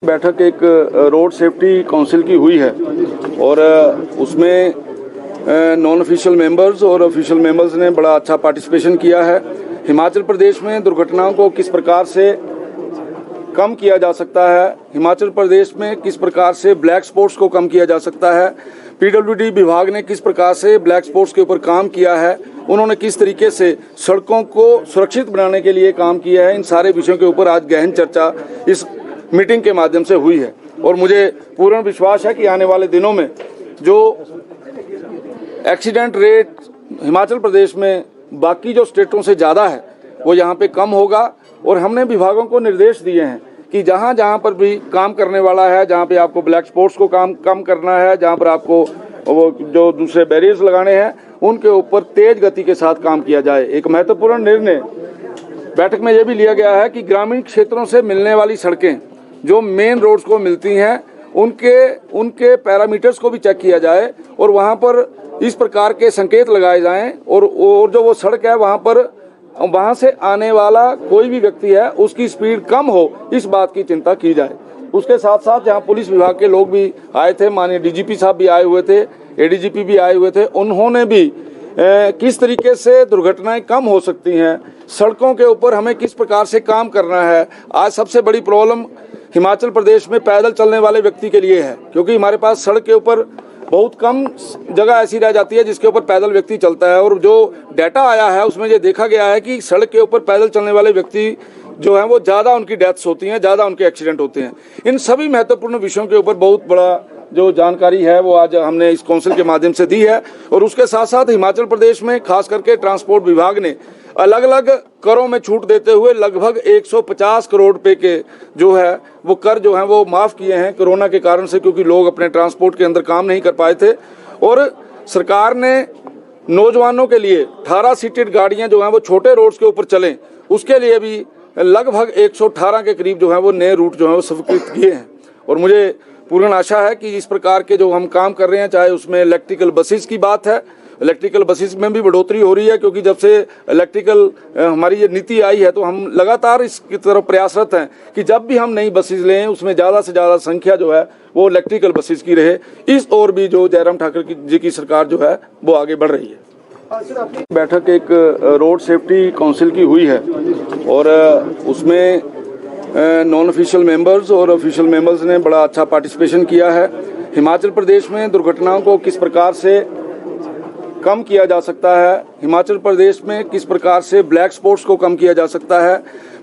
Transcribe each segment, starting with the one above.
बैठक एक road safety council की हुई है और उसमें नॉन ऑफिशियल मेंबर्स और ऑफिशियल मेंबर्स ने बड़ा अच्छा पार्टिसिपेशन किया है। हिमाचल प्रदेश में दुर्घटनाओं को किस प्रकार से कम किया जा सकता है, हिमाचल प्रदेश में किस प्रकार से ब्लैक स्पॉट्स को कम किया जा सकता है, पीडब्ल्यूडी विभाग ने किस प्रकार से ब्लैक स्पॉट्स के ऊपर काम किया है, उन्होंने किस तरीके से सड़कों को सुरक्षित बनाने के लिए काम किया है, इन सारे विषयों के ऊपर आज गहन चर्चा इस मीटिंग के माध्यम से हुई है। और मुझे पूर्ण विश्वास है कि आने वाले दिनों में जो एक्सीडेंट रेट हिमाचल प्रदेश में बाकी जो स्टेटों से ज़्यादा है वो यहाँ पे कम होगा। और हमने विभागों को निर्देश दिए हैं कि जहाँ जहाँ पर भी काम करने वाला है, जहाँ पे आपको ब्लैक स्पॉट्स को कम करना है, जहाँ पर आपको वो जो दूसरे बैरियर्स लगाने हैं, उनके ऊपर तेज गति के साथ काम किया जाए। एक महत्वपूर्ण निर्णय बैठक में यह भी लिया गया है कि ग्रामीण क्षेत्रों से मिलने वाली सड़कें जो मेन रोड्स को मिलती हैं उनके पैरामीटर्स को भी चेक किया जाए और वहां पर इस प्रकार के संकेत लगाए जाएं और जो वो सड़क है वहां से आने वाला कोई भी व्यक्ति है उसकी स्पीड कम हो, इस बात की चिंता की जाए। उसके साथ साथ जहां पुलिस विभाग के लोग भी आए थे, माननीय डीजीपी साहब भी आए हुए थे, एडीजीपी भी आए हुए थे, उन्होंने भी किस तरीके से दुर्घटनाएं कम हो सकती हैं, सड़कों के ऊपर हमें किस प्रकार से काम करना है। आज सबसे बड़ी प्रॉब्लम हिमाचल प्रदेश में पैदल चलने वाले व्यक्ति के लिए है, क्योंकि हमारे पास सड़क के ऊपर बहुत कम जगह ऐसी रह जाती है जिसके ऊपर पैदल व्यक्ति चलता है। और जो डाटा आया है उसमें ये देखा गया है कि सड़क के ऊपर पैदल चलने वाले व्यक्ति जो है वो ज़्यादा उनकी डेथ्स होती हैं, ज़्यादा उनके एक्सीडेंट होते हैं। इन सभी महत्वपूर्ण विषयों के ऊपर बहुत बड़ा जो जानकारी है वो आज हमने इस काउंसिल के माध्यम से दी है। और उसके साथ साथ हिमाचल प्रदेश में खास करके ट्रांसपोर्ट विभाग ने अलग अलग करों में छूट देते हुए लगभग 150 करोड़ रुपए के जो है वो कर जो है वो माफ किए हैं कोरोना के कारण से, क्योंकि लोग अपने ट्रांसपोर्ट के अंदर काम नहीं कर पाए थे। और सरकार ने नौजवानों के लिए 18 सीटेड गाड़ियां जो हैं वो छोटे रोड्स के ऊपर चलें, उसके लिए भी लगभग 118 के करीब जो है वो नए रूट जो है वो स्वीकृत किए हैं। और मुझे पूर्ण आशा है कि इस प्रकार के जो हम काम कर रहे हैं, चाहे उसमें इलेक्ट्रिकल बसेस की बात है, इलेक्ट्रिकल बसेस में भी बढ़ोतरी हो रही है, क्योंकि जब से इलेक्ट्रिकल हमारी ये नीति आई है तो हम लगातार इसकी तरफ प्रयासरत हैं कि जब भी हम नई बसेस लें उसमें ज़्यादा से ज़्यादा संख्या जो है वो इलेक्ट्रिकल बसेस की रहे। इस ओर भी जो जयराम ठाकुर जी की सरकार जो है वो आगे बढ़ रही है। बैठक एक रोड सेफ्टी काउंसिल की हुई है और उसमें नॉन ऑफिशियल मेंबर्स और ऑफिशियल मेंबर्स ने बड़ा अच्छा पार्टिसिपेशन किया है। हिमाचल प्रदेश में दुर्घटनाओं को किस प्रकार से कम किया जा सकता है, हिमाचल प्रदेश में किस प्रकार से ब्लैक स्पॉट्स को कम किया जा सकता है,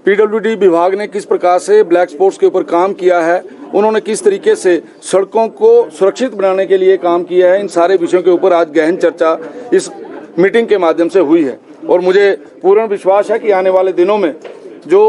पीडब्ल्यूडी विभाग ने किस प्रकार से ब्लैक स्पॉट्स के ऊपर काम किया है, उन्होंने किस तरीके से सड़कों को सुरक्षित बनाने के लिए काम किया है, इन सारे विषयों के ऊपर आज गहन चर्चा इस मीटिंग के माध्यम से हुई है। और मुझे पूर्ण विश्वास है कि आने वाले दिनों में जो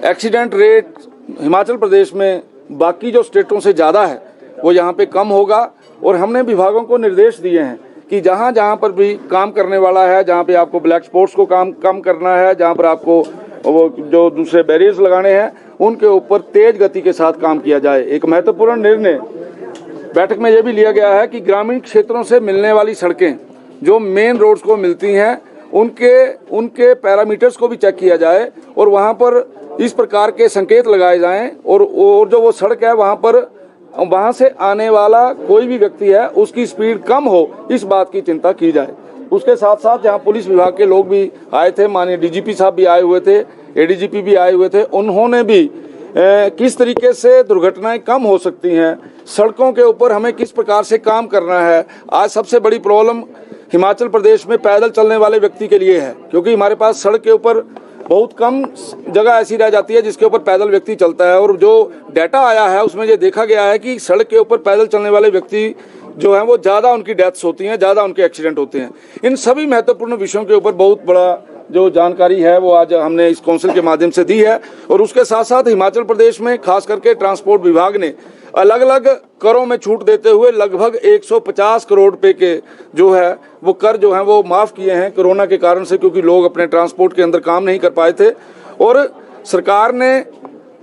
एक्सीडेंट रेट हिमाचल प्रदेश में बाकी जो स्टेटों से ज़्यादा है वो यहाँ पे कम होगा। और हमने विभागों को निर्देश दिए हैं कि जहाँ जहाँ पर भी काम करने वाला है, जहाँ पे आपको ब्लैक स्पॉट्स को कम करना है, जहाँ पर आपको वो जो दूसरे बैरियर्स लगाने हैं, उनके ऊपर तेज गति के साथ काम किया जाए। एक महत्वपूर्ण निर्णय बैठक में यह भी लिया गया है कि ग्रामीण क्षेत्रों से मिलने वाली सड़कें जो मेन रोड्स को मिलती हैं उनके पैरामीटर्स को भी चेक किया जाए और वहाँ पर इस प्रकार के संकेत लगाए जाएं और जो वो सड़क है वहां से आने वाला कोई भी व्यक्ति है उसकी स्पीड कम हो, इस बात की चिंता की जाए। उसके साथ साथ जहां पुलिस विभाग के लोग भी आए थे, माननीय डीजीपी साहब भी आए हुए थे, एडीजीपी भी आए हुए थे, उन्होंने भी किस तरीके से दुर्घटनाएं कम हो सकती हैं, सड़कों के ऊपर हमें किस प्रकार से काम करना है। आज सबसे बड़ी प्रॉब्लम हिमाचल प्रदेश में पैदल चलने वाले व्यक्ति के लिए है, क्योंकि हमारे पास सड़क के ऊपर बहुत कम जगह ऐसी रह जाती है जिसके ऊपर पैदल व्यक्ति चलता है। और जो डाटा आया है उसमें ये देखा गया है कि सड़क के ऊपर पैदल चलने वाले व्यक्ति जो है वो ज़्यादा उनकी डेथ्स होती हैं, ज़्यादा उनके एक्सीडेंट होते हैं। इन सभी महत्वपूर्ण विषयों के ऊपर बहुत बड़ा जो जानकारी है वो आज हमने इस काउंसिल के माध्यम से दी है। और उसके साथ साथ हिमाचल प्रदेश में खास करके ट्रांसपोर्ट विभाग ने अलग अलग करों में छूट देते हुए लगभग 150 करोड़ रुपए के जो है वो कर जो है वो माफ किए हैं कोरोना के कारण से, क्योंकि लोग अपने ट्रांसपोर्ट के अंदर काम नहीं कर पाए थे। और सरकार ने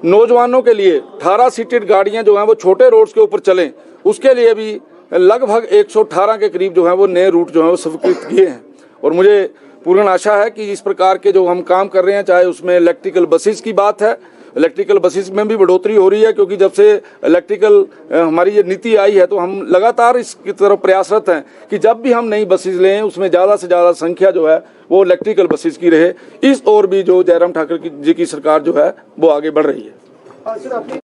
नौजवानों के लिए 18 सीटेड गाड़ियां जो हैं वो छोटे रोड्स के ऊपर चलें, उसके लिए भी लगभग 118 के करीब जो है वो नए रूट जो है वो स्वीकृत किए हैं। और मुझे पूर्ण आशा है कि इस प्रकार के जो हम काम कर रहे हैं, चाहे उसमें इलेक्ट्रिकल बसेस की बात है, इलेक्ट्रिकल बसेस में भी बढ़ोतरी हो रही है, क्योंकि जब से इलेक्ट्रिकल हमारी ये नीति आई है तो हम लगातार इसकी तरफ प्रयासरत हैं कि जब भी हम नई बसेस लें उसमें ज़्यादा से ज़्यादा संख्या जो है वो इलेक्ट्रिकल बसेस की रहे। इस ओर भी जो जयराम ठाकुर जी की सरकार जो है वो आगे बढ़ रही है।